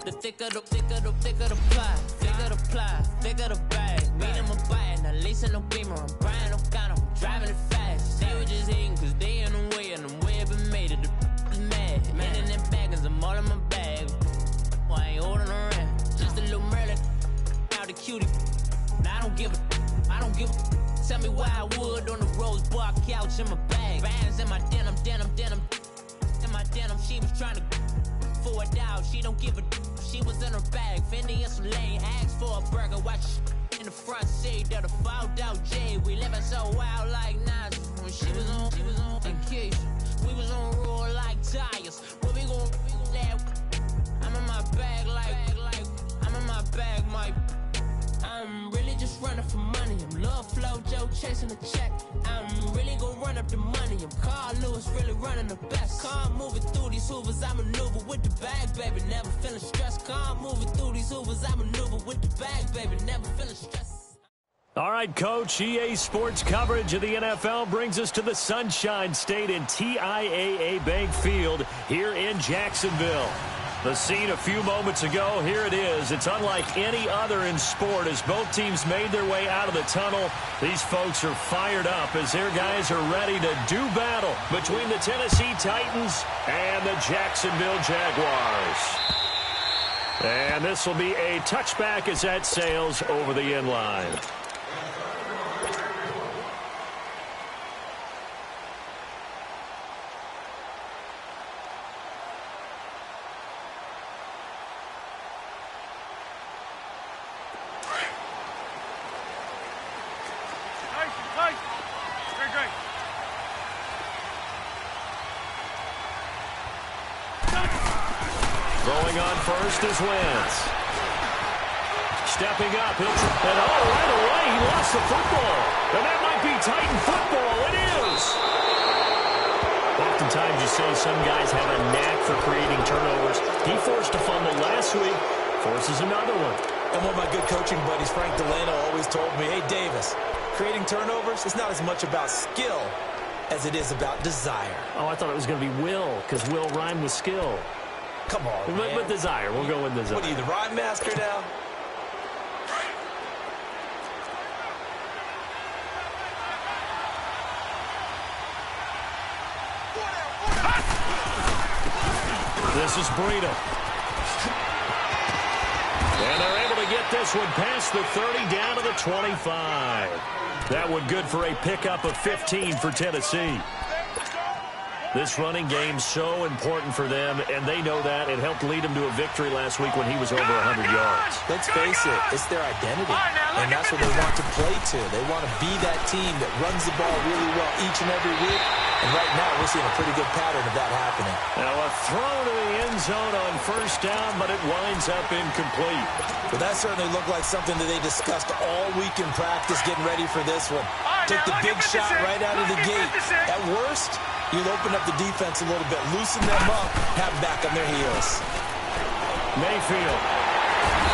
The thicker the pie, thicker the pie, thicker the bag. Meet him a bite, now leasing no beamer. I'm Brian O'Connor, I'm driving it fast. They were just hating cause they in the way, and the way been made it. The is mad. Man in them baggins, I'm all in my bag. I ain't holding around. Just a little Merlin, out the cutie. Now I don't give a. Tell me why I would on the rose bar couch in my bag. Bands in my denim. In my denim, she was trying to for a doubt. She don't give a. She was in her bag. Fendi and some lane. Asked for a burger. Watch in the front seat. That a fouled out J. We living so wild like Nas. When she was on vacation. We was on roll like tires. What we gon' laugh? I'm in my bag like I'm in my bag, Mike. I'm really just running for money. I'm Love Flow Joe chasing the check. I'm really gonna run up the money. I'm Carl Lewis, really running the best. Calm moving through these hoovers, I maneuver with the bag, baby. Never feeling stressed. Calm moving through these hoovers, I maneuver with the bag, baby. Never feeling stressed. All right, Coach, EA Sports coverage of the NFL brings us to the Sunshine State in TIAA Bank Field here in Jacksonville. The scene a few moments ago, here it is. It's unlike any other in sport as both teams made their way out of the tunnel. These folks are fired up as their guys are ready to do battle between the Tennessee Titans and the Jacksonville Jaguars. And this will be a touchback as that sails over the end line. Throwing on first is Wentz. Stepping up, and right away he lost the football. And that might be Titan football. It is. Oftentimes you say some guys have a knack for creating turnovers. He forced a fumble last week, forces another one. And one of my good coaching buddies, Frank Delano, always told me, hey, Davis, creating turnovers is not as much about skill as it is about desire. Oh, I thought it was going to be will, because will rhymed with skill. Come on, man. But desire. We'll go with desire. What are you, the rhyme master now? This is Breida. And they're able to get this one past the 30 down to the 25. That one good for a pickup of 15 for Tennessee. This running game so important for them, and they know that. It helped lead them to a victory last week when he was over 100 yards. Let's face it, it's their identity, and that's what they want to play to. They want to be that team that runs the ball really well each and every week, and right now we're seeing a pretty good pattern of that happening. Now a throw to the end zone on first down, but it winds up incomplete. Well, that certainly looked like something that they discussed all week in practice getting ready for this one. Took the big shot right out of the gate. At worst, you'll open up the defense a little bit, loosen them up, have them back on their heels. Mayfield.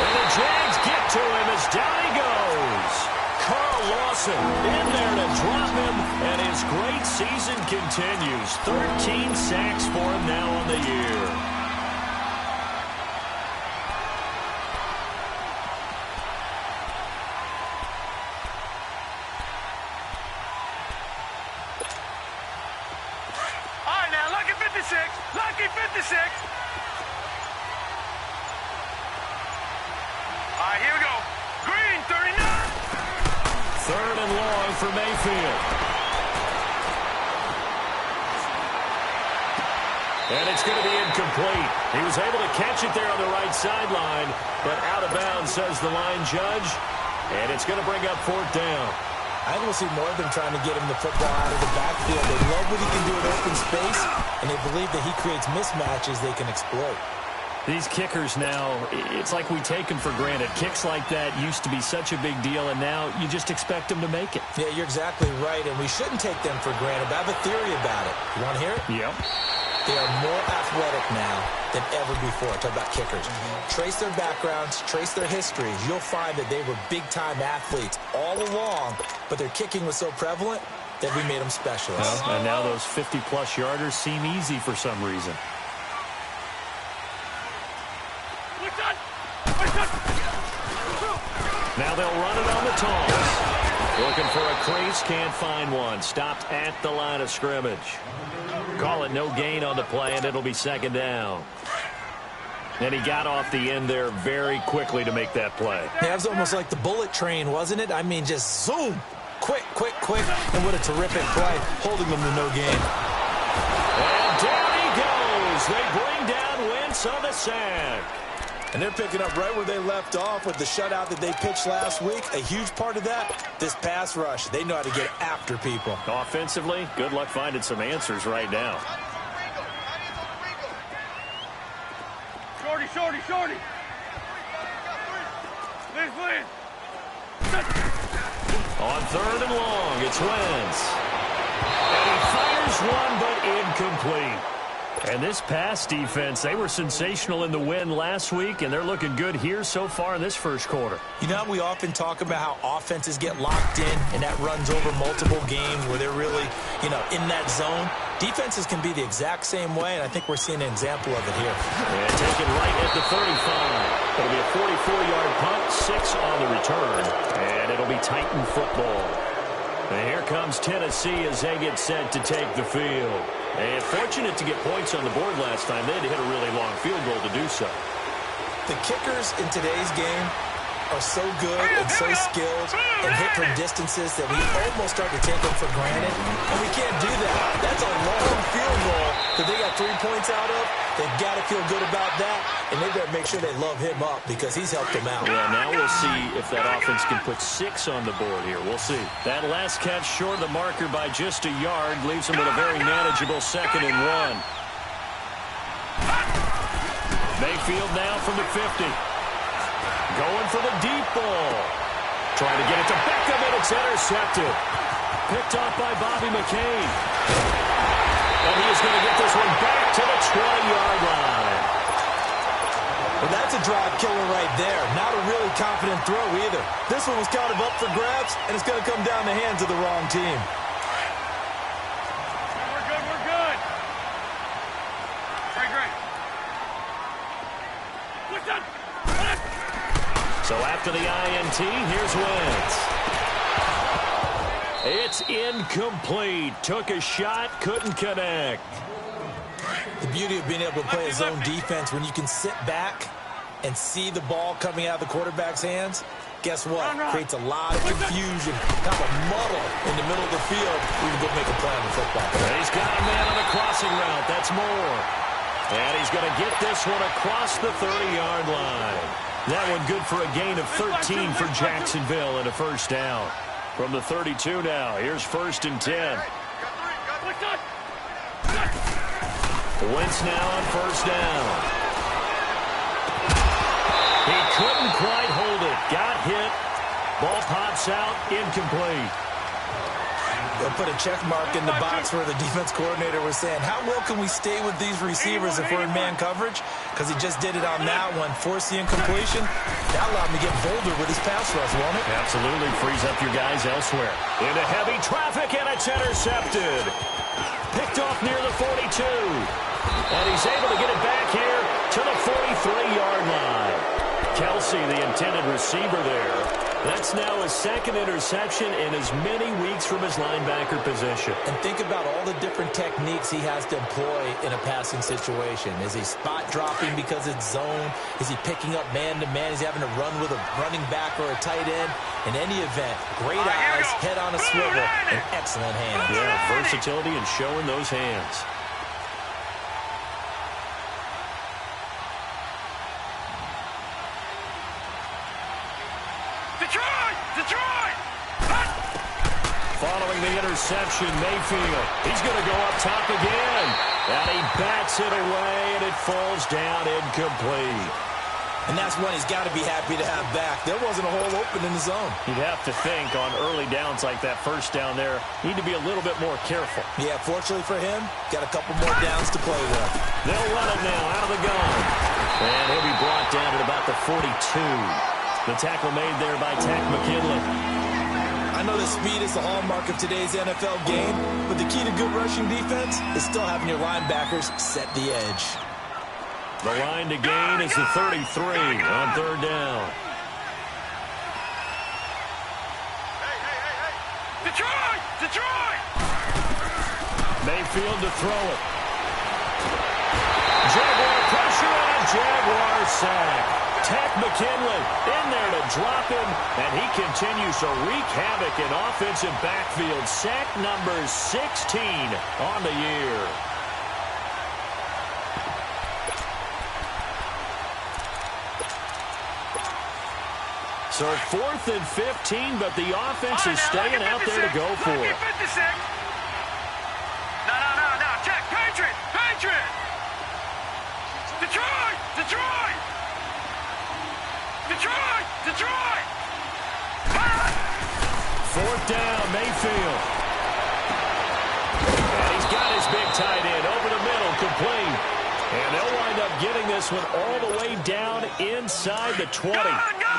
And the Jags get to him as down he goes. Carl Lawson in there to drop him, and his great season continues. 13 sacks for him now on the year. Lucky 56. All right, here we go. Green, 39. Third and long for Mayfield. And it's going to be incomplete. He was able to catch it there on the right sideline, but out of bounds, says the line judge. And it's going to bring up fourth down. I don't see more of them trying to get him the football out of the backfield. They love what he can do in open space, and they believe that he creates mismatches they can exploit. These kickers now, it's like we take them for granted. Kicks like that used to be such a big deal, and now you just expect them to make it. Yeah, you're exactly right, and we shouldn't take them for granted. But I have a theory about it. You want to hear it? Yep. They are more athletic now than ever before. Talk about kickers. Trace their backgrounds, trace their histories. You'll find that they were big-time athletes all along, but their kicking was so prevalent that we made them specialists. Well, and now those 50-plus yarders seem easy for some reason. Now they'll run it on the toss. Looking for a crease, can't find one. Stopped at the line of scrimmage. Call it no gain on the play, and it'll be second down. And he got off the end there very quickly to make that play. Yeah, it was almost like the bullet train, wasn't it? I mean, just zoom. Quick, quick, quick. And what a terrific play, holding them to no gain. And down he goes. They bring down Wentz on the sack. And they're picking up right where they left off with the shutout that they pitched last week. A huge part of that, this pass rush. They know how to get after people. Offensively, good luck finding some answers right now. Shorty, shorty, shorty. Please, please. On third and long, it's Wentz. And he fires one, but incomplete. And this pass defense, they were sensational in the win last week, and they're looking good here so far in this first quarter. You know, we often talk about how offenses get locked in, and that runs over multiple games where they're really, in that zone. Defenses can be the exact same way, and I think we're seeing an example of it here. And taken right at the 35. It'll be a 44-yard punt, 6 on the return, and it'll be Titan football. And here comes Tennessee as they get set to take the field. And fortunate to get points on the board last time. They had to hit a really long field goal to do so. The kickers in today's game are so good and so skilled and hit from distances that we almost start to take them for granted. And we can't do that. That's a long field goal that they got 3 points out of. They've got to feel good about that, and they better make sure they love him up because he's helped them out. Yeah, now we'll see if that offense can put 6 on the board here. We'll see. That last catch short of the marker by just a yard leaves them with a very manageable 2nd and 1. Mayfield now from the 50. Going for the deep ball. Trying to get it to Beckham, and it's intercepted. Picked off by Bobby McCain. And he is going to get this one back to the 20-yard line. Well, that's a drive killer right there. Not a really confident throw either. This one was kind of up for grabs, and it's going to come down the hands of the wrong team. We're good, we're good. Great, great. What's up? So after the INT, here's Wentz. It's incomplete. Took a shot, couldn't connect. The beauty of being able to play a zone defense when you can sit back and see the ball coming out of the quarterback's hands, guess what? Creates a lot of confusion, kind of a muddle in the middle of the field. We can go make a play on the football. He's got a man on a crossing route. That's more. And he's going to get this one across the 30-yard line. That one good for a gain of 13 for Jacksonville and a first down. From the 32 now, here's 1st and 10. Wentz now on 1st down. He couldn't quite hold it. Got hit. Ball pops out. Incomplete. They'll put a check mark in the box where the defense coordinator was saying, how well can we stay with these receivers if we're in man coverage? Because he just did it on that one. Force the incompletion. That allowed him to get bolder with his pass rush, won't it? Absolutely. Frees up your guys elsewhere. Into heavy traffic, and it's intercepted. Picked off near the 42. And he's able to get it back here to the 43-yard line. Kelsey, the intended receiver there. That's now his 2nd interception in as many weeks from his linebacker position. And think about all the different techniques he has to employ in a passing situation. Is he spot dropping because it's zone? Is he picking up man-to-man? Is he having to run with a running back or a tight end? In any event, great eyes, head on a swivel, and excellent hands. Yeah, versatility and showing those hands. Following the interception, Mayfield. He's going to go up top again. And he bats it away, and it falls down incomplete. And that's one he's got to be happy to have back. There wasn't a hole open in the zone. You'd have to think on early downs like that first down there, need to be a little bit more careful. Yeah, fortunately for him, got a couple more downs to play with. They'll run it now out of the gun. And he'll be brought down at about the 42. The tackle made there by Tack McKinley. I know that speed is the hallmark of today's NFL game, but the key to good rushing defense is still having your linebackers set the edge. The line to gain is the 33 on 3rd down. Detroit! Mayfield to throw it. Jaguar pressure and a Jaguar sack. Ted McKinley in there to drop him, and he continues to wreak havoc in offensive backfield. Sack number 16 on the year. So 4th and 15, but the offense is staying out there to go for it. No. Check. Patriot. Detroit. Fourth down, Mayfield. And he's got his big tight end over the middle, complete. And they'll wind up getting this one all the way down inside the 20.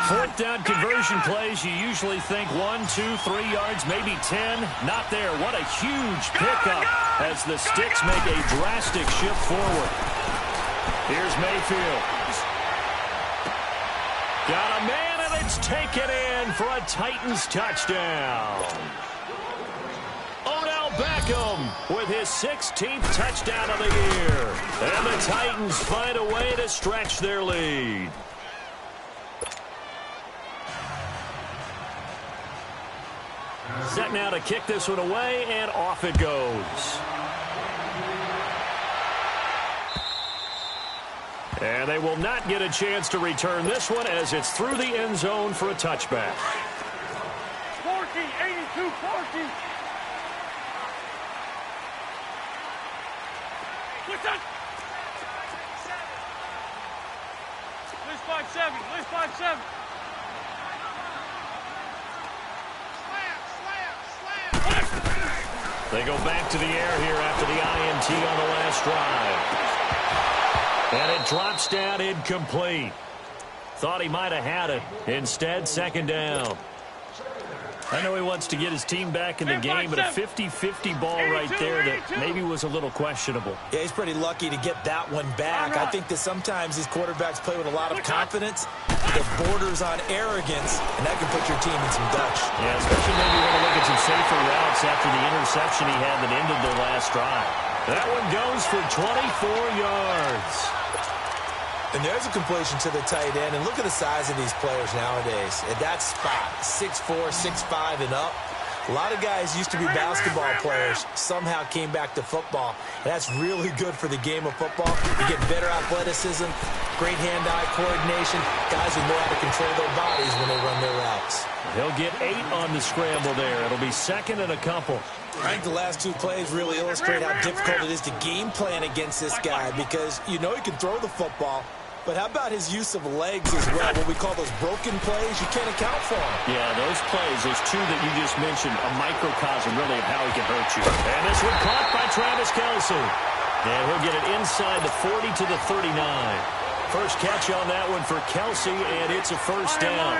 Fourth down conversion plays, you usually think 1, 2, 3 yards, maybe 10. Not there. What a huge pickup as the Sticks make a drastic shift forward. Here's Mayfield. Got a man, and it's taken in for a Titans touchdown. Odell Beckham with his 16th touchdown of the year. And the Titans find a way to stretch their lead. Set now to kick this one away, and off it goes. And they will not get a chance to return this one as it's through the end zone for a touchback. 82-40. Listen. List 5-7. They go back to the air here after the INT on the last drive. And it drops down incomplete. Thought he might have had it. Instead, second down. I know he wants to get his team back in the game, but a 50-50 ball right there that maybe was a little questionable. Yeah, he's pretty lucky to get that one back. I think that sometimes these quarterbacks play with a lot of confidence that borders on arrogance, and that can put your team in some dutch. Yeah, especially maybe when you look at some safer routes after the interception he had that ended the last drive. That one goes for 24 yards. And there's a completion to the tight end. And look at the size of these players nowadays. At that spot, 6'4", 6'5", and up. A lot of guys used to be basketball players, somehow came back to football. And that's really good for the game of football. You get better athleticism, great hand-eye coordination. Guys who know how to control their bodies when they run their routes. He'll get 8 on the scramble there. It'll be second and a couple. I think the last two plays really illustrate how difficult it is to game plan against this guy because you know he can throw the football, but how about his use of legs as well? What we call those broken plays, you can't account for them. Yeah, those plays, those two that you just mentioned, a microcosm really of how he can hurt you. And this one caught by Travis Kelce. And he'll get it inside the 40 to the 39. First catch on that one for Kelce, and it's a first down.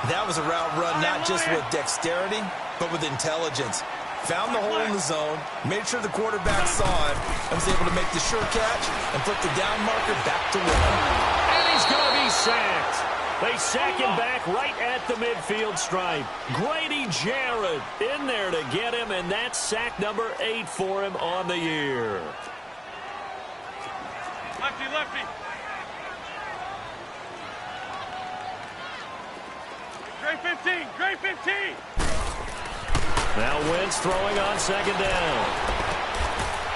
That was a route run not just with dexterity, but with intelligence. Found the hole in the zone, made sure the quarterback saw it, and was able to make the sure catch and flip the down marker back to run. And he's going to be sacked. They sack him back right at the midfield stripe. Grady Jarrett in there to get him, and that's sack number 8 for him on the year. Lefty. Great 15. Now Wentz throwing on second down.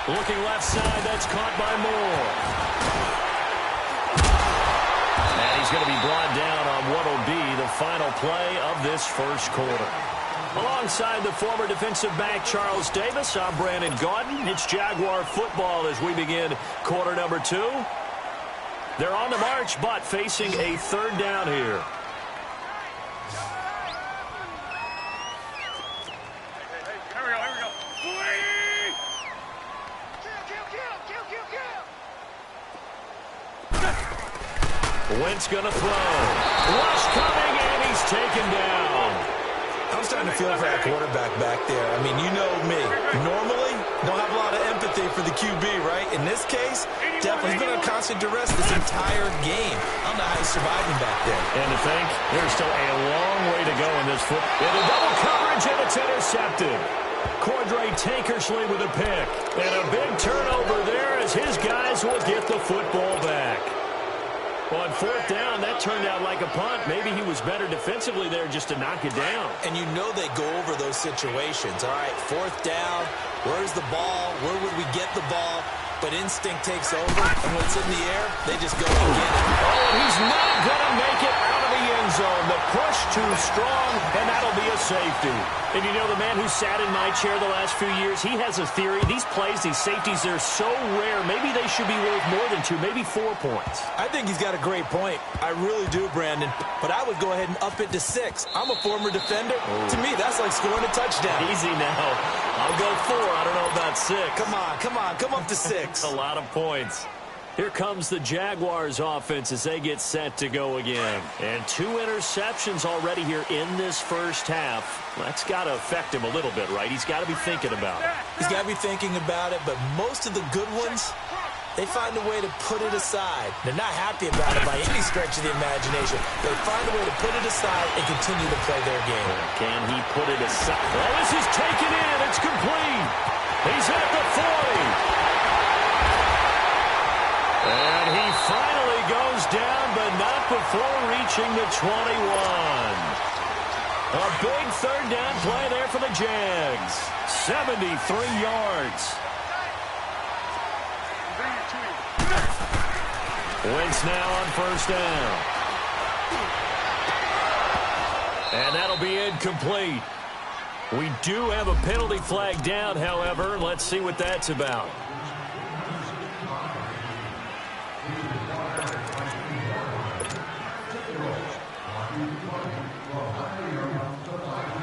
Looking left side, that's caught by Moore. And he's going to be brought down on what will be the final play of this first quarter. Alongside the former defensive back Charles Davis, I'm Brandon Gaudin. It's Jaguar football as we begin quarter number 2. They're on the march, but facing a third down here. Wentz going to throw. Rush coming, and he's taken down. I'm starting to feel for that quarterback back there. I mean, you know me. Normally, don't have a lot of empathy for the QB, right? In this case, definitely been under constant duress this entire game. I don't know how he's surviving back there. And to think, there's still a long way to go in this foot. In a double coverage, and it's intercepted. Cordray Tankersley with a pick. And a big turnover there as his guys will get the football back. On fourth down, that turned out like a punt. Maybe he was better defensively there just to knock it down. And you know they go over those situations. All right, fourth down, where's the ball? Where would we get the ball? But instinct takes over, and when it's in the air, they just go and get it. Oh, and he's not going to make it out of the end zone. The push too strong, and that'll be a safety. And you know, the man who sat in my chair the last few years, he has a theory. These plays, these safeties, they're so rare. Maybe they should be worth more than 2, maybe 4 points. I think he's got a great point. I really do, Brandon. But I would go ahead and up it to 6. I'm a former defender. Oh. To me, that's like scoring a touchdown. Easy now. I'll go 4. I don't know about 6. Come up to 6. A lot of points. Here comes the Jaguars offense as they get set to go again. And 2 interceptions already here in this first half. That's got to affect him a little bit, right? He's got to be thinking about it. He's got to be thinking about it, but most of the good ones, they find a way to put it aside. They're not happy about it by any stretch of the imagination. They find a way to put it aside and continue to play their game. Can he put it aside? Oh, this is taken in. It's complete. He's at the 40. And he finally goes down, but not before reaching the 21. A big third down play there for the Jags. 73 yards. Wentz now on first down. And that'll be incomplete. We do have a penalty flag down, however. Let's see what that's about.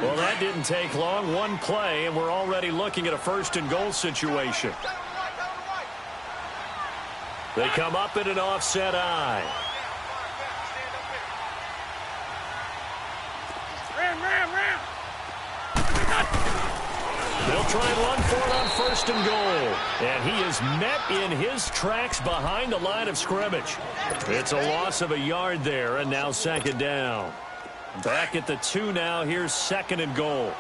Well, that didn't take long. 1 play, and we're already looking at a first and goal situation. They come up in an offset eye. Ram. They'll try and run for it on first and goal. And he is met in his tracks behind the line of scrimmage. It's a loss of a yard there, and now second down. Back at the 2 now. Here's second and goal.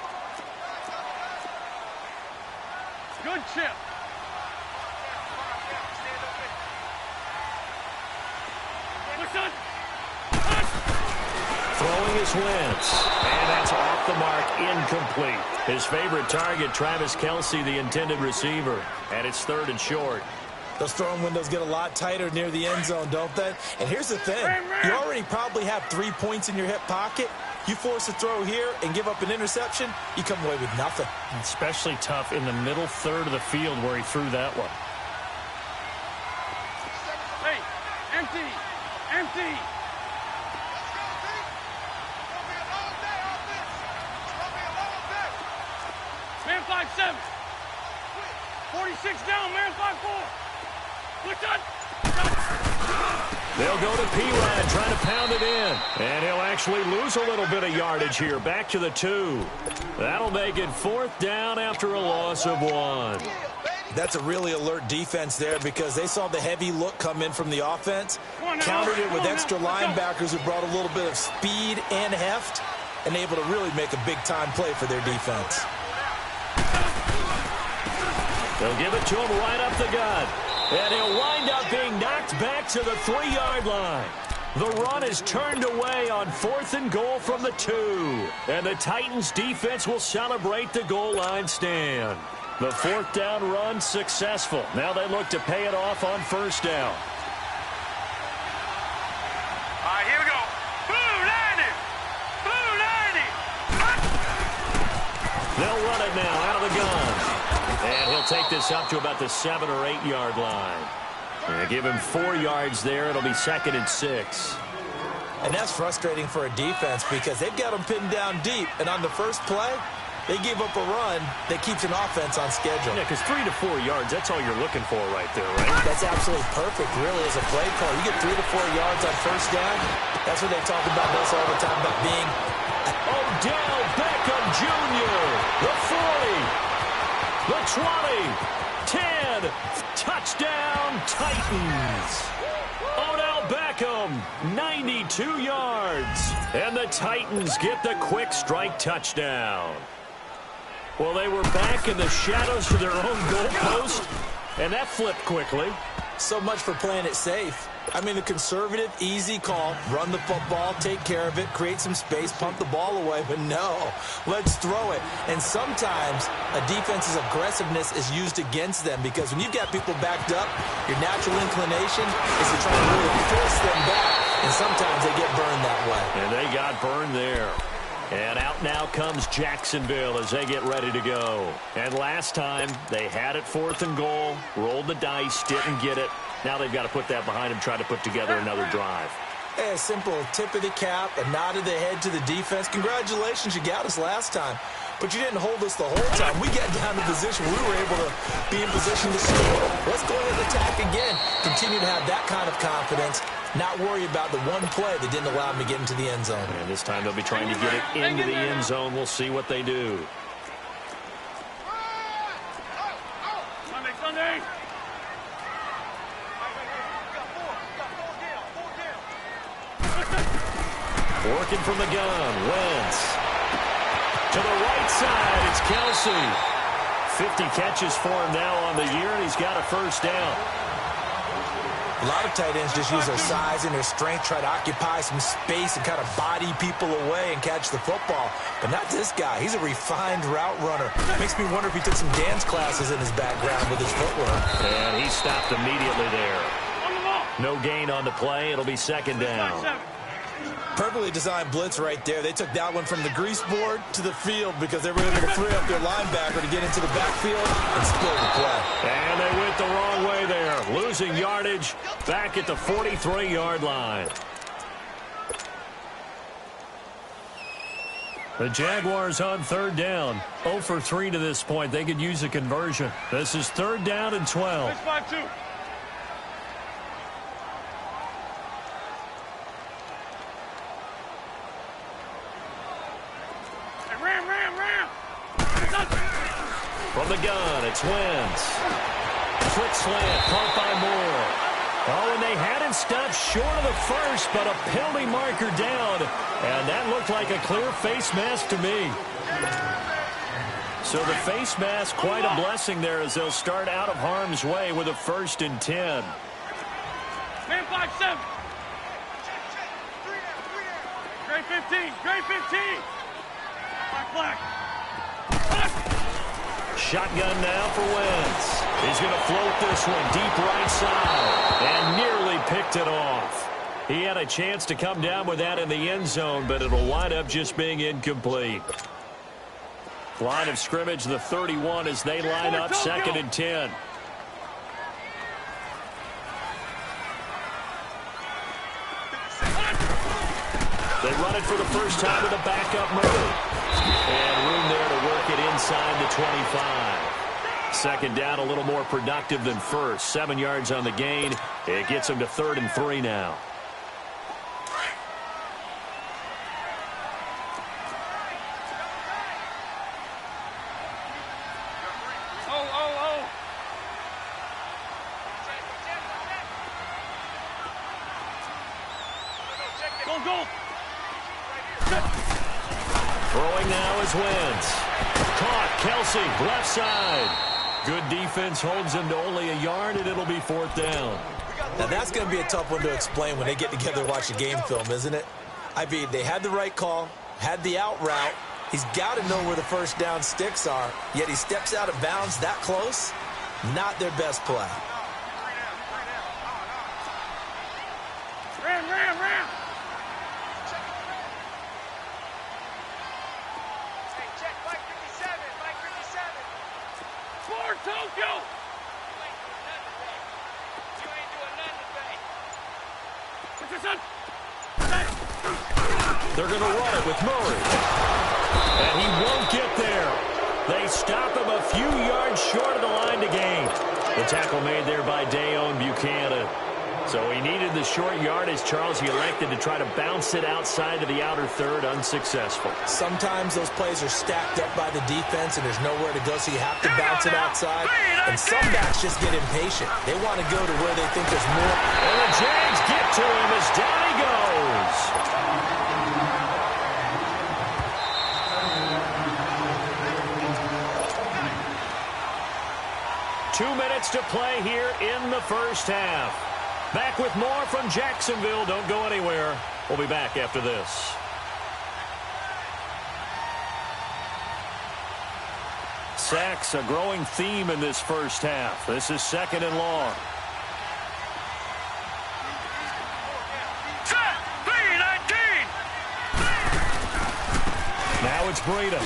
Good chip. Throwing is Wentz. And that's off the mark, incomplete. His favorite target, Travis Kelce, the intended receiver. And it's third and short. Those throwing windows get a lot tighter near the end zone, don't they? And here's the thing. You already probably have 3 points in your hip pocket. You force a throw here and give up an interception, you come away with nothing. Especially tough in the middle third of the field where he threw that one. Hey, empty. Man 5-7. 46 down, man 5-4. Look up. They'll go to P-Rad, trying to pound it in. And he'll actually lose a little bit of yardage here. Back to the 2. That'll make it fourth down after a loss of 1. That's a really alert defense there because they saw the heavy look come in from the offense, countered it with extra linebackers who brought a little bit of speed and heft, and able to really make a big-time play for their defense. They'll give it to him right up the gut. And he'll wind up being knocked back to the 3-yard line. The run is turned away on fourth and goal from the 2. And the Titans defense will celebrate the goal line stand. The fourth down run successful. Now they look to pay it off on first down. All right, here we go. Blue 90. They'll run it now out of the gun. And he'll take this up to about the 7 or 8 yard line. And give him 4 yards there. It'll be second and 6. And that's frustrating for a defense because they've got them pinned down deep. And on the first play, they give up a run that keeps an offense on schedule. Yeah, because 3 to 4 yards, that's all you're looking for right there, right? That's absolutely perfect, really, as a play call. You get 3 to 4 yards on first down. That's what they talk about this all the time, about being... Odell Beckham Jr., the 40. The 20, 10, touchdown Titans. Odell Beckham, 92 yards. And the Titans get the quick strike touchdown. Well, they were back in the shadows of their own goalpost, and that flipped quickly. So much for playing it safe. I mean, the conservative, easy call, run the football, take care of it, create some space, pump the ball away, but no, let's throw it. And sometimes a defense's aggressiveness is used against them because when you've got people backed up, your natural inclination is to try to really force them back, and sometimes they get burned that way. And they got burned there. And out now comes Jacksonville as they get ready to go. And last time, they had it 4th and goal, rolled the dice, didn't get it. Now they've got to put that behind them, try to put together another drive. A simple tip of the cap, a nod of the head to the defense. Congratulations, you got us last time. But you didn't hold us the whole time. We got down to position. We were able to be in position to score. Let's go ahead and attack again. Continue to have that kind of confidence. Not worry about the one play that didn't allow them to get into the end zone. And this time they'll be trying to get it into the end zone. We'll see what they do. Sunday. Working from the gun, Wentz. To the right side, it's Kelsey. 50 catches for him now on the year, and he's got a first down. A lot of tight ends just use their size and their strength, try to occupy some space and kind of body people away and catch the football. But not this guy. He's a refined route runner. Makes me wonder if he took some dance classes in his background with his footwork. And he stopped immediately there. No gain on the play. It'll be second down. Perfectly designed blitz right there. They took that one from the grease board to the field because they were able to free up their linebacker to get into the backfield and spill the play. And they went the wrong way there. Losing yardage back at the 43-yard line. The Jaguars on 3rd down. 0 for 3 to this point. They could use a conversion. This is 3rd down and 12. 6-5-2. From the gun, it's Wentz. Flick slant, caught by Moore. Oh, and they had it stopped short of the first, but a penalty marker down. And that looked like a clear face mask to me. So the face mask, quite a blessing there as they'll start out of harm's way with a 1st and 10. Man 5-7. Grade 15. Grade 15. Black. Shotgun now for Wentz. He's going to float this one deep right side and nearly picked it off. He had a chance to come down with that in the end zone, but it'll wind up just being incomplete. Line of scrimmage, the 31 as they line up 2nd and 10. They run it for the first time with a backup Murray. And room there to work it inside the 25. 2nd down, a little more productive than first. 7 yards on the gain. It gets them to 3rd and 3 now. Go. Throwing now is Wentz. Caught, Kelsey, left side. Good defense holds him to only a yard, and it'll be 4th down. Now that's going to be a tough one to explain when they get together and watch the game film, isn't it? I mean, they had the right call, had the out route. He's got to know where the first down sticks are, yet he steps out of bounds that close. Not their best play. Ram. Check, Mike 57. For Tokyo. You ain't doing nothing today. What's this on? They're going to run it with Murray. And he won't get there. They stop him a few yards short of the line to gain. The tackle made there by Dayon Buchanan. So he needed the short yardage, Charles. He elected to try to bounce it outside to the outer third, unsuccessful. Sometimes those plays are stacked up by the defense and there's nowhere to go, so you have to bounce it outside. And some backs just get impatient. They want to go to where they think there's more. And the Jags get to him as down he goes. 2 minutes to play here in the first half. Back with more from Jacksonville. Don't go anywhere. We'll be back after this. Sacks, a growing theme in this first half. This is 2nd and long. Now it's Breida.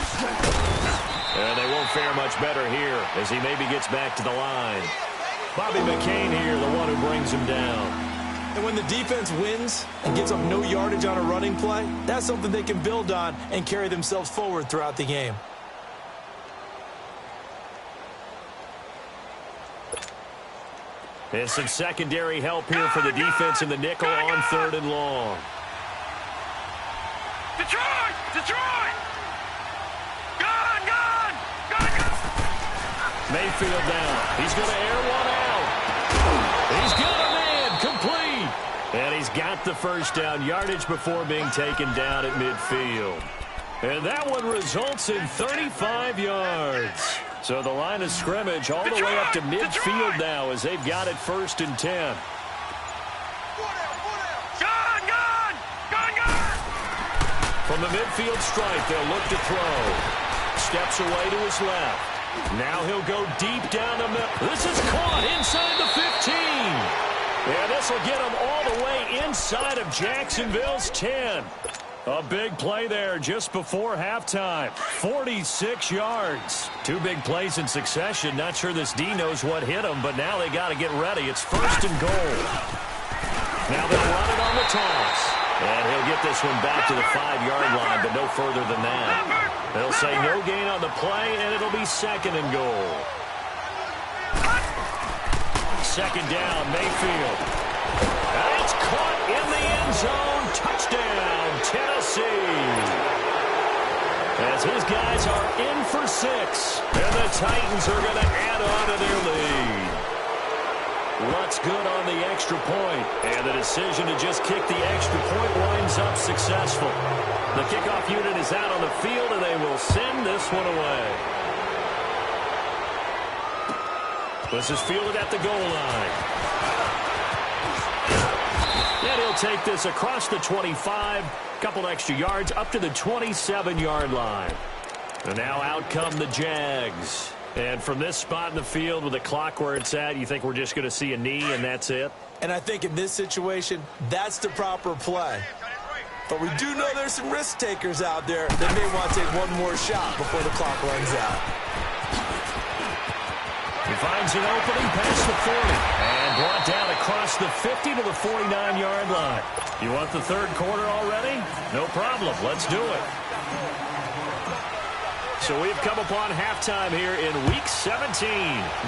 And they won't fare much better here as he maybe gets back to the line. Bobby McCain here, the one who brings him down. And when the defense wins and gives up no yardage on a running play, that's something they can build on and carry themselves forward throughout the game. And some secondary help here for the defense in the nickel on 3rd and long. Detroit! Detroit! Gone! Mayfield down. He's going to air one out. He's got a man complete. And he's got the first down yardage before being taken down at midfield. And that one results in 35 yards. So the line of scrimmage all the way up to midfield now as they've got it 1st and 10. From the midfield stripe, they'll look to throw. Steps away to his left. Now he'll go deep down the middle. This is caught inside the 15. And this will get him all the way inside of Jacksonville's 10. A big play there just before halftime. 46 yards. 2 big plays in succession. Not sure this D knows what hit him, but now they got to get ready. It's 1st and goal. Now they'll run it on the toss. And he'll get this one back to the 5-yard line, but no further than that. They'll say no gain on the play, and it'll be 2nd and goal. 2nd down, Mayfield. And it's caught in the end zone. Touchdown, Tennessee. As his guys are in for 6, and the Titans are going to add on to their lead. What's good on the extra point, and the decision to just kick the extra point winds up successful. The kickoff unit is out on the field, and they will send this one away. This is fielded at the goal line. And he'll take this across the 25, couple extra yards up to the 27-yard line. And now out come the Jags. And from this spot in the field with the clock where it's at, you think we're just going to see a knee and that's it? And I think in this situation, that's the proper play. But we do know there's some risk takers out there that may want to take one more shot before the clock runs out. He finds an opening past the 40 and brought down across the 50 to the 49-yard line. You want the 3rd quarter already? No problem. Let's do it. So we've come upon halftime here in Week 17.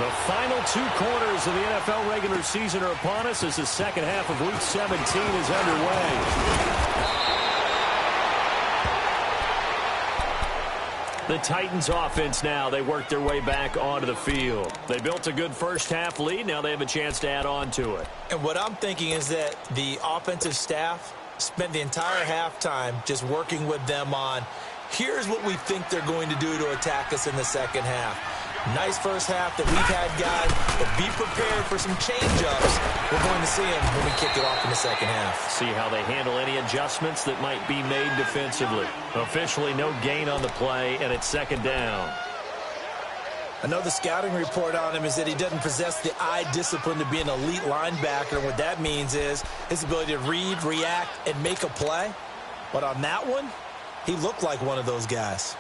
The final 2 quarters of the NFL regular season are upon us as the second half of Week 17 is underway. The Titans offense now, they work their way back onto the field. They built a good first half lead. Now they have a chance to add on to it. And what I'm thinking is that the offensive staff spent the entire halftime just working with them on, here's what we think they're going to do to attack us in the second half. Nice first half that we've had, guys, but be prepared for some change-ups. We're going to see them when we kick it off in the second half. See how they handle any adjustments that might be made defensively. Officially no gain on the play, and it's 2nd down. Another scouting report on him is that he doesn't possess the eye discipline to be an elite linebacker. And what that means is his ability to read, react, and make a play. But on that one, he looked like one of those guys.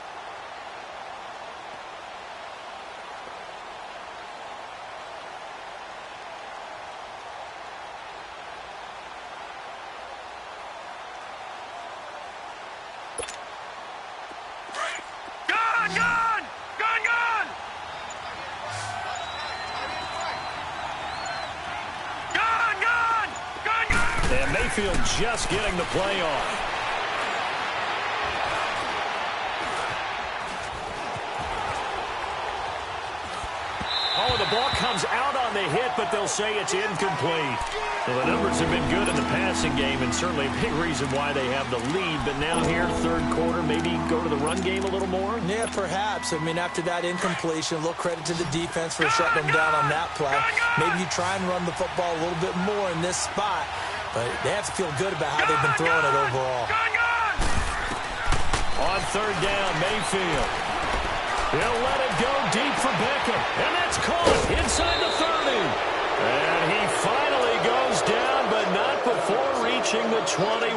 And Mayfield just getting the play off. Oh, the ball comes out on to hit, but they'll say it's incomplete. Well, the numbers have been good in the passing game, and certainly a big reason why they have the lead. But now here, third quarter, maybe go to the run game a little more? Yeah, perhaps. I mean, after that incompletion, a little credit to the defense for shutting them down on that play. Maybe you try and run the football a little bit more in this spot, but they have to feel good about how they've been throwing it overall. On third down, Mayfield. He'll let it go deep for Beckham. And that's caught inside the 30. And he finally goes down, but not before reaching the 21.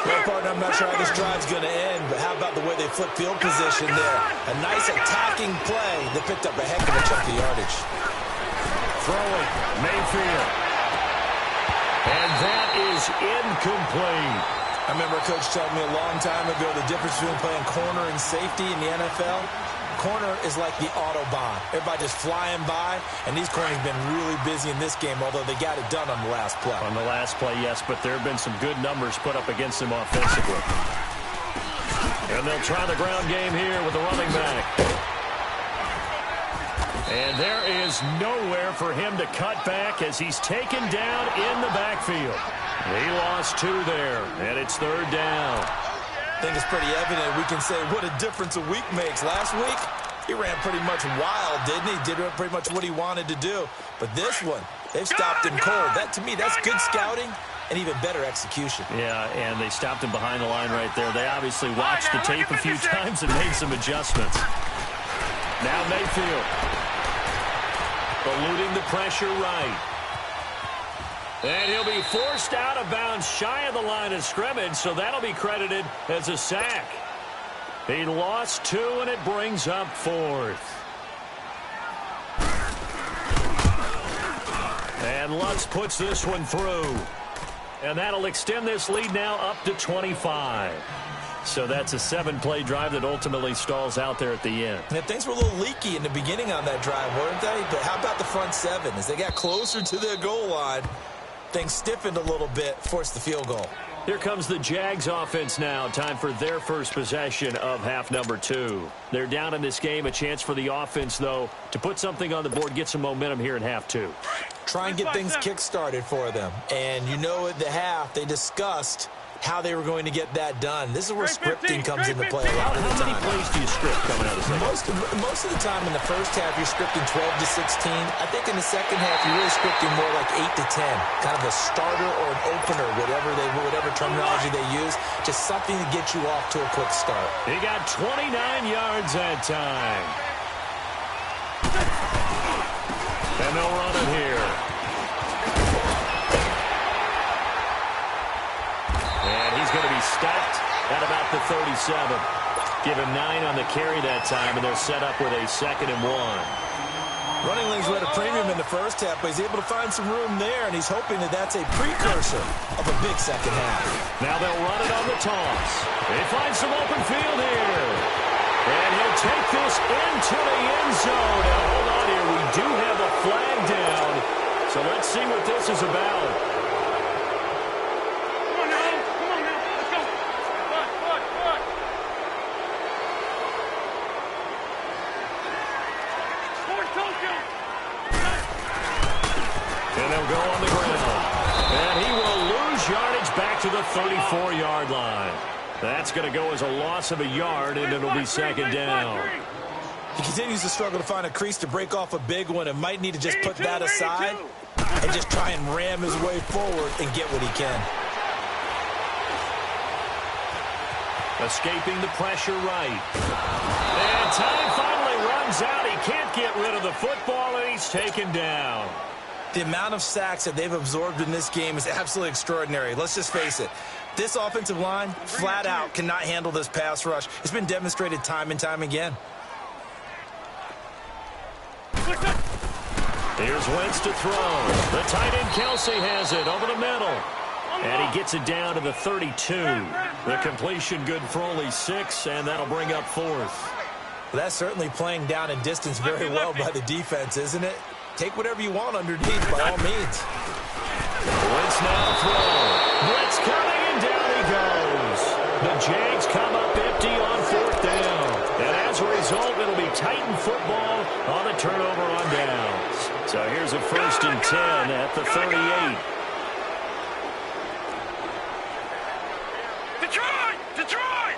Well, partner, I'm not sure how this drive's going to end, but how about the way they flip field position there? A nice attacking play that picked up a heck of a chunk of yardage. Throwing, Mayfield. And that is incomplete. I remember a coach telling me a long time ago the difference between playing corner and safety in the NFL. Corner is like the Autobahn. Everybody just flying by, and these corners have been really busy in this game, although they got it done on the last play. On the last play, yes, but there have been some good numbers put up against them offensively. And they'll try the ground game here with the running back. And there is nowhere for him to cut back as he's taken down in the backfield. He lost 2 there, and it's third down. I think it's pretty evident. We can say what a difference a week makes. Last week, he ran pretty much wild, didn't he? Did pretty much what he wanted to do. But this one, they've stopped him cold. That, to me, that's good scouting and even better execution. Yeah, and they stopped him behind the line right there. They obviously watched the tape a few times and made some adjustments. Now Mayfield. Eluding the pressure right. And he'll be forced out of bounds shy of the line of scrimmage, so that'll be credited as a sack. He lost 2, and it brings up 4th. And Lutz puts this one through. And that'll extend this lead now up to 25. So that's a 7-play drive that ultimately stalls out there at the end. And things were a little leaky in the beginning on that drive, weren't they? But how about the front 7? As they got closer to their goal line, things stiffened a little bit, forced the field goal. Here comes the Jags offense now. Time for their first possession of half number 2. They're down in this game. A chance for the offense, though, to put something on the board, get some momentum here in half 2. Try and get things kick-started for them. And you know at the half, they discussed how they were going to get that done. This is where scripting comes into play a lot of the time. How many plays do you script coming out of the second? Most of the time in the first half, you're scripting 12 to 16. I think in the second half, you're really scripting more like 8 to 10. Kind of a starter or an opener, whatever terminology they use. Just something to get you off to a quick start. He got 29 yards that time. And they'll run it here. And he's going to be stopped at about the 37. Give him 9 on the carry that time, and they're set up with a 2nd and 1. Running lanes were at a premium in the first half, but he's able to find some room there, and he's hoping that that's a precursor of a big second half. Now they'll run it on the toss. They find some open field here. And he'll take this into the end zone. Now hold on here. We do have a flag down. So let's see what this is about. And they'll go on the ground. And he will lose yardage back to the 34-yard line. That's going to go as a loss of a yard, and it'll be 2nd down. He continues to struggle to find a crease to break off a big one and might need to just put that aside and just try and ram his way forward and get what he can. Escaping the pressure right. And time finally runs out. He can't get rid of the football, and he's taken down. The amount of sacks that they've absorbed in this game is absolutely extraordinary. Let's just face it. This offensive line, flat out, cannot handle this pass rush. It's been demonstrated time and time again. Here's Wentz to throw. The tight end Kelsey has it over the middle. And he gets it down to the 32. The completion good for only 6, and that'll bring up 4th. Well, that's certainly playing down in distance very well by the defense, isn't it? Take whatever you want underneath, by all means. Wentz now throw. Blitz coming, and down he goes. The Jags come up empty on 4th down. And as a result, it'll be Titan football on the turnover on downs. So here's a 1st and 10 at the 38. Detroit!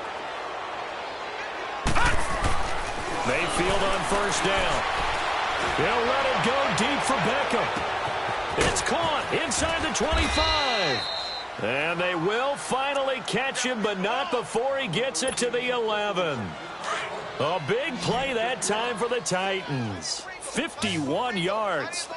Mayfield on 1st down. He'll let it go deep for Beckham. It's caught inside the 25. And they will finally catch him, but not before he gets it to the 11. A big play that time for the Titans. 51 yards.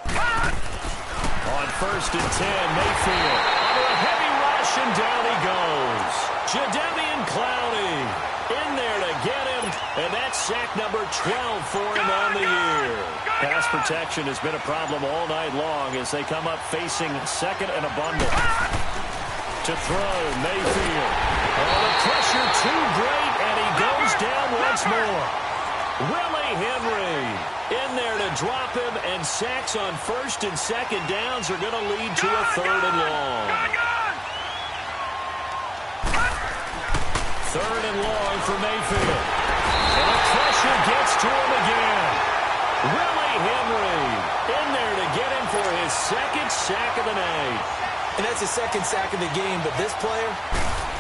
On 1st and 10, Mayfield under a heavy rush, and down he goes. Jadeveon Clowney in there to get him, and that's sack number 12 for him on the year. Pass protection has been a problem all night long as they come up facing 2nd and a bundle. To throw, Mayfield. Oh, the pressure too great, and he goes down once more. Willie Henry in there to drop him, and sacks on 1st and 2nd downs are going to lead to a 3rd and long. 3rd and long for Mayfield. And the pressure gets to him again. Willie Henry in there to get him for his 2nd sack of the night. And that's his 2nd sack of the game, but this player,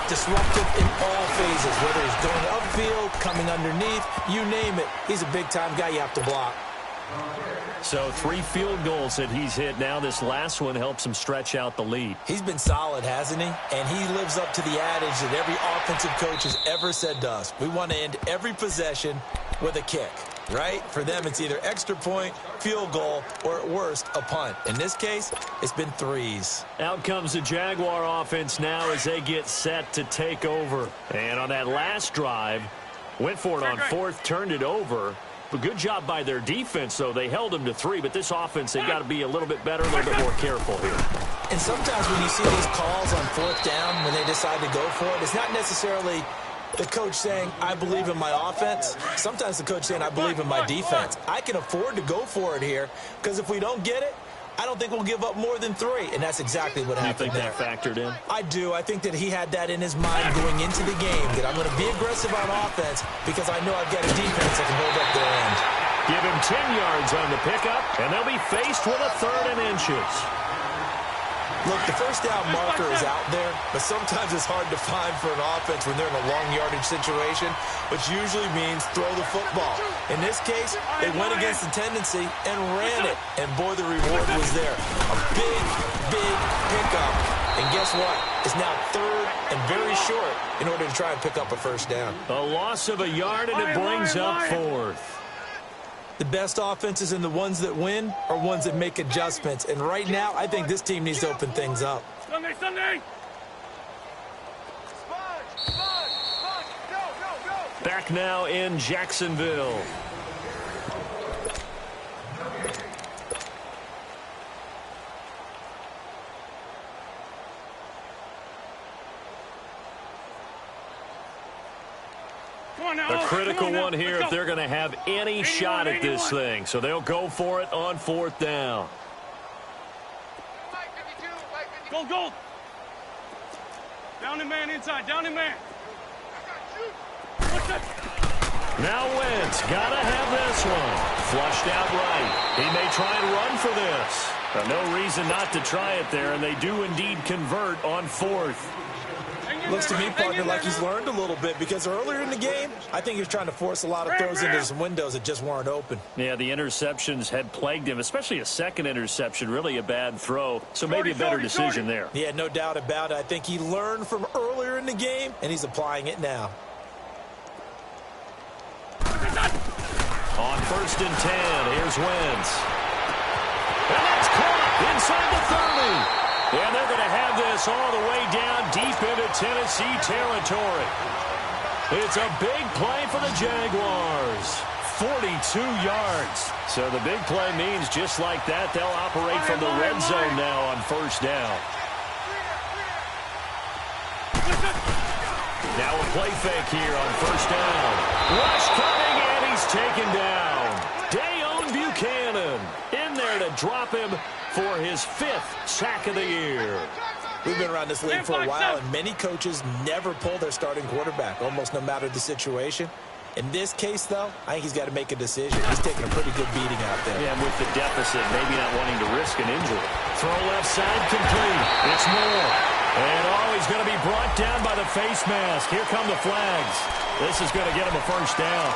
disruptive in all phases, whether he's going upfield, coming underneath, you name it. He's a big-time guy you have to block. So 3 field goals that he's hit now. This last one helps him stretch out the lead. He's been solid, hasn't he? And he lives up to the adage that every offensive coach has ever said to us. We want to end every possession with a kick, right? For them, it's either extra point, field goal, or at worst, a punt. In this case, it's been 3s. Out comes the Jaguar offense now as they get set to take over. And on that last drive, went for it on 4th, turned it over. But good job by their defense, though. They held them to 3, but this offense, they've got to be a little bit better, a little bit more careful here. And sometimes when you see these calls on 4th down, when they decide to go for it, it's not necessarily the coach saying, I believe in my offense. Sometimes the coach saying, I believe in my defense. I can afford to go for it here, because if we don't get it, I don't think we'll give up more than 3, and that's exactly what happened there. You think that factored in? I do. I think that he had that in his mind going into the game, that I'm going to be aggressive on offense because I know I've got a defense that can hold up their end. Give him 10 yards on the pickup, and they'll be faced with a 3rd and inches. Look, the 1st down marker is out there, but sometimes it's hard to find for an offense when they're in a long yardage situation, which usually means throw the football. In this case, they went against the tendency and ran it, and boy, the reward was there. A big, big pickup, and guess what? It's now 3rd and very short in order to try and pick up a 1st down. A loss of a yard, and it brings up 4th. The best offenses and the ones that win are ones that make adjustments. And right now, I think this team needs to open things up. Sunday! Back now in Jacksonville. A critical one here if they're going to have any shot at this thing. So they'll go for it on 4th down. Go! Down and man inside, down and man. Now Wentz, gotta have this one. Flushed out right. He may try and run for this. But no reason not to try it there, and they do indeed convert on 4th. Looks to me, partner, like he's learned a little bit, because earlier in the game, I think he was trying to force a lot of throws into some windows that just weren't open. Yeah, the interceptions had plagued him, especially a 2nd interception, really a bad throw. So maybe a better decision there. Yeah, no doubt about it. I think he learned from earlier in the game, and he's applying it now. On 1st and 10, here's Wentz. And that's caught inside the 30. And they're going to have this all the way down deep into Tennessee territory. It's a big play for the Jaguars. 42 yards. So the big play means just like that, they'll operate from the red zone now on 1st down. Now a play fake here on 1st down. Rush coming, and he's taken down. Dayon Buchanan in there to drop him for his 5th sack of the year. We've been around this league for a while, and many coaches never pull their starting quarterback, almost no matter the situation. In this case, though, I think he's got to make a decision. He's taking a pretty good beating out there. Yeah, and with the deficit, maybe not wanting to risk an injury. Throw left side complete. It's Moore. And he's going to be brought down by the face mask. Here come the flags. This is going to get him a first down.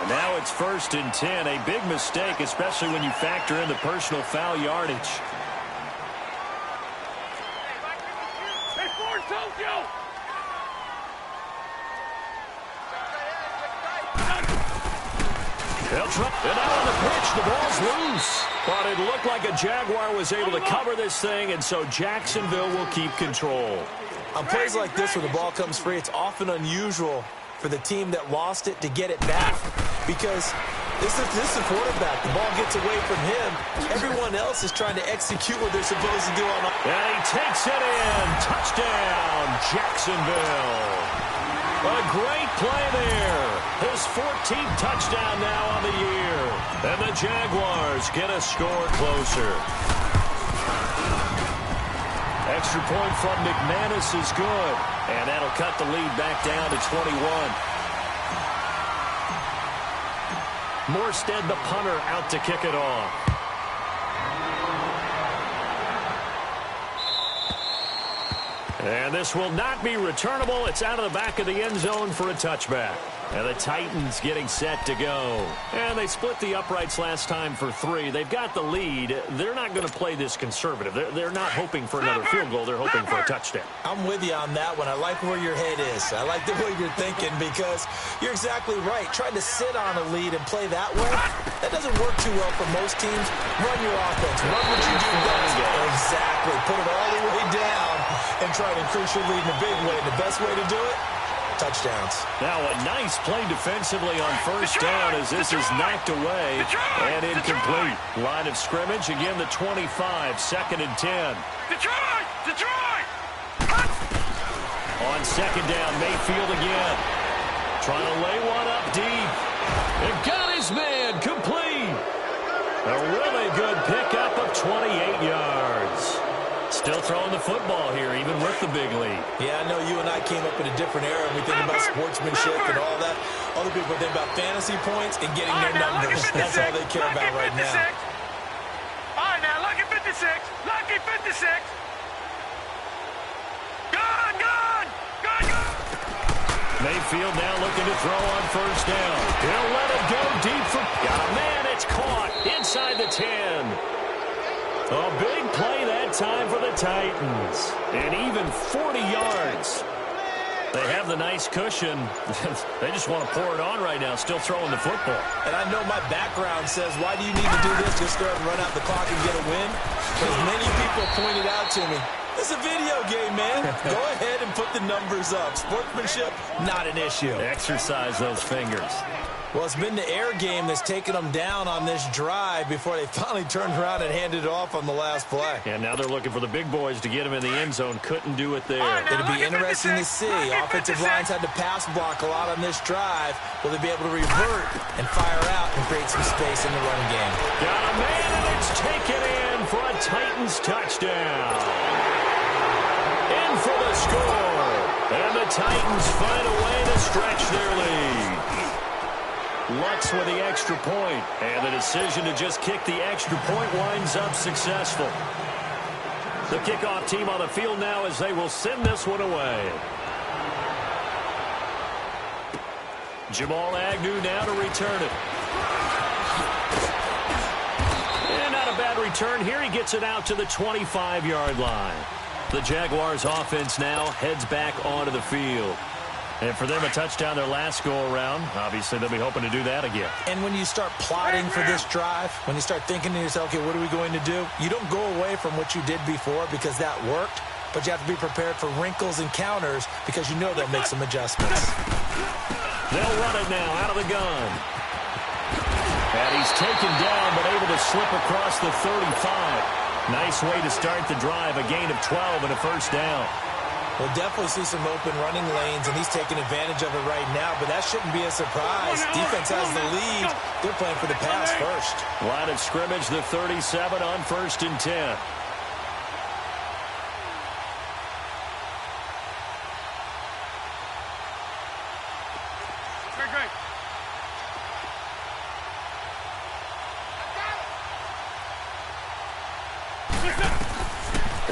And now it's 1st and 10. A big mistake, especially when you factor in the personal foul yardage. Hey, Ford, Tokyo! They'll try. And now on the pitch, the ball's loose. But it looked like a Jaguar was able to cover this thing, and so Jacksonville will keep control. On plays like this where the ball comes free, it's often unusual for the team that lost it to get it back. Because this is the quarterback. The ball gets away from him. Everyone else is trying to execute what they're supposed to do on the... And he takes it in. Touchdown, Jacksonville. A great play there. His 14th touchdown now on the year. And the Jaguars get a score closer. Extra point from McManus is good. And that'll cut the lead back down to 21. Morstead, the punter, out to kick it off. And this will not be returnable. It's out of the back of the end zone for a touchback. And the Titans getting set to go. And they split the uprights last time for 3. They've got the lead. They're not going to play this conservative. They're not hoping for another field goal. They're hoping for a touchdown. I'm with you on that one. I like where your head is. I like the way you're thinking because you're exactly right. Trying to sit on a lead and play that way, that doesn't work too well for most teams. Run your offense. Run what you do best. Exactly. Put it all the way down and try to increase your lead in a big way. The best way to do it, touchdowns. Now a nice play defensively on first down as this is knocked away and incomplete. Line of scrimmage, again the 25, 2nd and 10. Detroit! On 2nd down, Mayfield again. Trying to lay one up deep. And got his man complete. A really good pickup of 28 yards. Still throwing the football here, even with the big lead. Yeah, I know you and I came up in a different era, and we think about sportsmanship and all that. Other people think about fantasy points and getting their numbers. That's all they care about right now. All right, now, lucky 56. Lucky 56. Gone! Mayfield now looking to throw on first down. He'll let it go deep for... Got a man, it's caught inside the 10. A big play that time for the Titans. And even 40 yards. They have the nice cushion. They just want to pour it on right now, still throwing the football. And I know my background says, why do you need to do this? Just start and run out the clock and get a win. But as many people pointed out to me, this is a video game, man. Go ahead and put the numbers up. Sportsmanship, not an issue. Exercise those fingers. Well, it's been the air game that's taken them down on this drive before they finally turned around and handed it off on the last play. And now they're looking for the big boys to get him in the end zone. Couldn't do it there. It'll be interesting to see. Offensive lines had to pass block a lot on this drive. Will they be able to revert and fire out and create some space in the run game? Got a man, and it's taken in for a Titans touchdown. In for the score. And the Titans find a way to stretch their lead. Lutz with the extra point, and the decision to just kick the extra point winds up successful. The kickoff team on the field now as they will send this one away. Jamal Agnew now to return it. And not a bad return here. He gets it out to the 25-yard line. The Jaguars offense now heads back onto the field. And for them, a touchdown their last go-around. Obviously, they'll be hoping to do that again. And when you start plotting for this drive, when you start thinking to yourself, okay, what are we going to do? You don't go away from what you did before because that worked, but you have to be prepared for wrinkles and counters because you know they'll make some adjustments. They'll run it now out of the gun. And he's taken down, but able to slip across the 35. Nice way to start the drive, a gain of 12 and a first down. We'll definitely see some open running lanes, and he's taking advantage of it right now, but that shouldn't be a surprise. Defense has the lead. They're playing for the pass first. Line of scrimmage, the 37 on 1st and 10.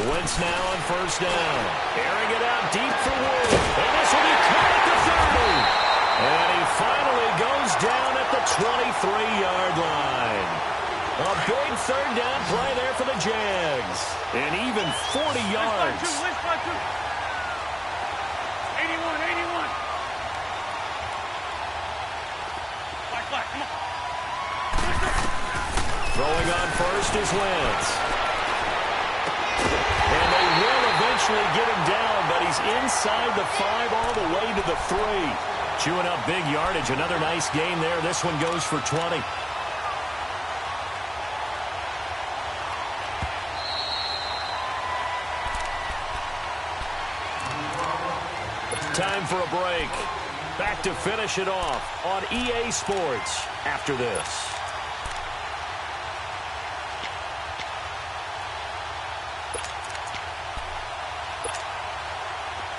Wentz now on first down. Airing it out deep for Wood. And this will be caught at the 30. And he finally goes down at the 23-yard line. A big third down play there for the Jags. And even 40 yards. 81. Come on. Throwing on first is Wentz. And they will eventually get him down, but he's inside the 5 all the way to the 3. Chewing up big yardage. Another nice gain there. This one goes for 20. Time for a break. Back to finish it off on EA Sports after this.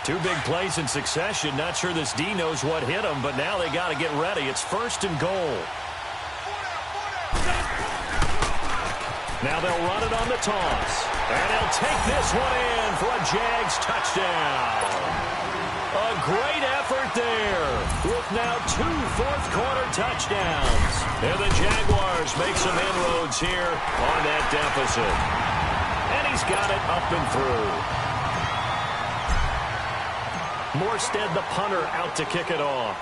Two big plays in succession. Not sure this D knows what hit him, but now they got to get ready. It's first and goal. Now they'll run it on the toss. And they'll take this one in for a Jags touchdown. A great effort there with now 2 fourth-quarter touchdowns. And the Jaguars make some inroads here on that deficit. And he's got it up and through. Morstead, the punter, out to kick it off.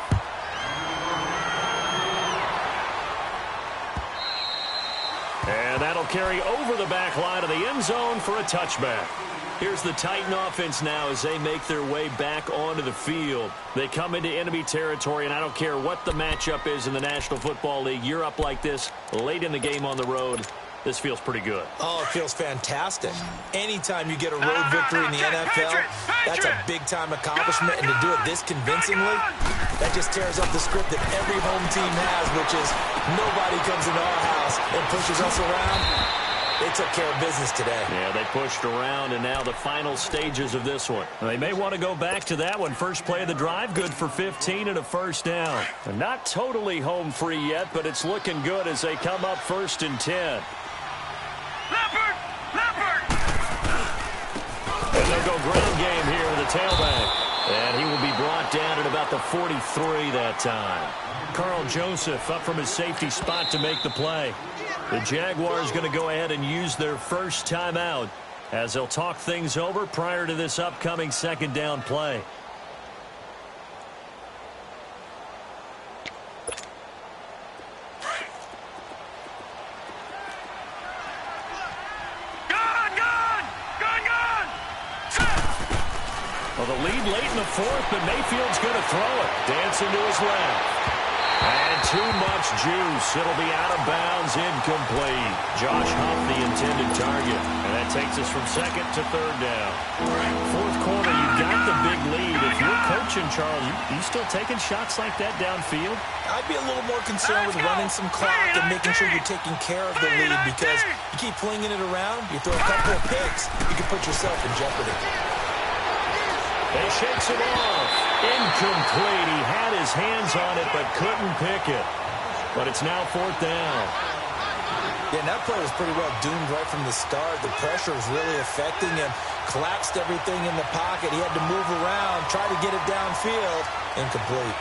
And that'll carry over the back line of the end zone for a touchback. Here's the Titan offense now as they make their way back onto the field. They come into enemy territory, and I don't care what the matchup is in the National Football League. You're up like this late in the game on the road. This feels pretty good. Oh, it feels fantastic. Anytime you get a road victory in the NFL, that's a big-time accomplishment. And to do it this convincingly, that just tears up the script that every home team has, which is nobody comes into our house and pushes us around. They took care of business today. Yeah, they pushed around, and now the final stages of this one. They may want to go back to that one. First play of the drive, good for 15 and a first down. Not totally home free yet, but it's looking good as they come up first and 10. Leopard! And they'll go ground game here with the tailback. And he will be brought down at about the 43 that time. Carl Joseph up from his safety spot to make the play. The Jaguars going to go ahead and use their first timeout as they'll talk things over prior to this upcoming second down play. Well, the lead late in the fourth, but Mayfield's going to throw it. Dancing to his left. And too much juice. It'll be out of bounds, incomplete. Josh Huff, the intended target. And that takes us from second to third down. Fourth quarter, you've got the big lead. If you're coaching, Charles, you still taking shots like that downfield? I'd be a little more concerned with running some clock and making sure you're taking care of the lead, because you keep flinging it around, you throw a couple of picks, you can put yourself in jeopardy. He shakes it off. Incomplete. He had his hands on it but couldn't pick it. But it's now fourth down. Yeah, and that play was pretty well doomed right from the start. The pressure was really affecting him. Collapsed everything in the pocket. He had to move around, try to get it downfield. Incomplete.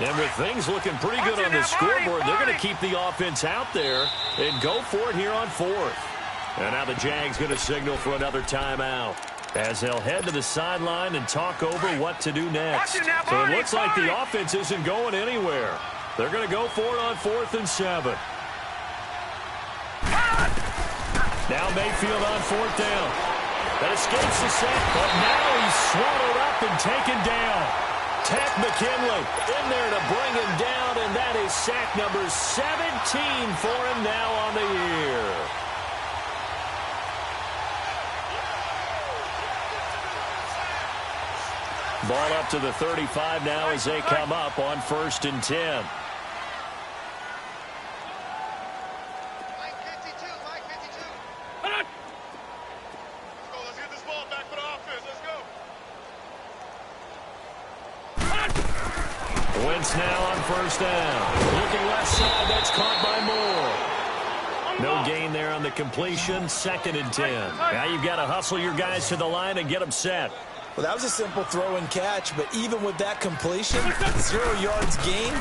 And with things looking pretty good on the scoreboard, they're going to keep the offense out there and go for it here on fourth. And now the Jags going to signal for another timeout as they'll head to the sideline and talk over what to do next. So it looks like the offense isn't going anywhere. They're going to go for it on 4th and 7. Now Mayfield on 4th down. That escapes the sack, but now he's swallowed up and taken down. Ted McKinley in there to bring him down, and that is sack number 17 for him now on the year. Ball up to the 35 now as they come up on 1st and 10. Wentz now on first down. Looking left side, that's caught by Moore. No gain there on the completion, 2nd and 10. Now you've got to hustle your guys to the line and get them set. Well, that was a simple throw and catch, but even with that completion, 0 yards gained,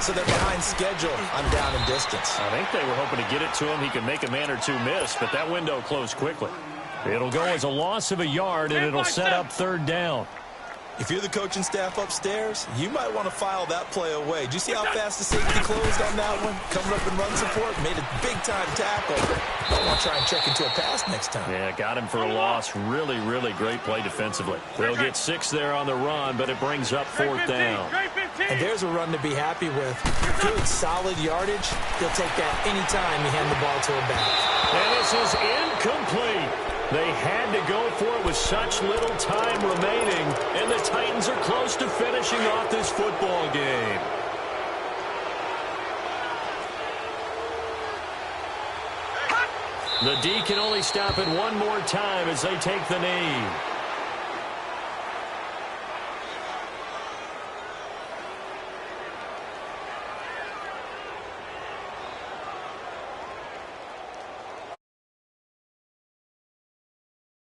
so they're behind schedule on down and distance. I think they were hoping to get it to him. He could make a man or two miss, but that window closed quickly. It'll go as a loss of a yard, and it'll set up 3rd down. If you're the coaching staff upstairs, you might want to file that play away. Did you see how fast the safety closed on that one? Coming up in run support, made a big-time tackle. Don't want to try and check into a pass next time. Yeah, got him for a loss. Really, really great play defensively. They'll get 6 there on the run, but it brings up 4th down. And there's a run to be happy with. Good, solid yardage. He'll take that anytime you hand the ball to a back. And this is incomplete. They had to go for it with such little time remaining, and the Titans are close to finishing off this football game. The D can only stop it one more time as they take the knee.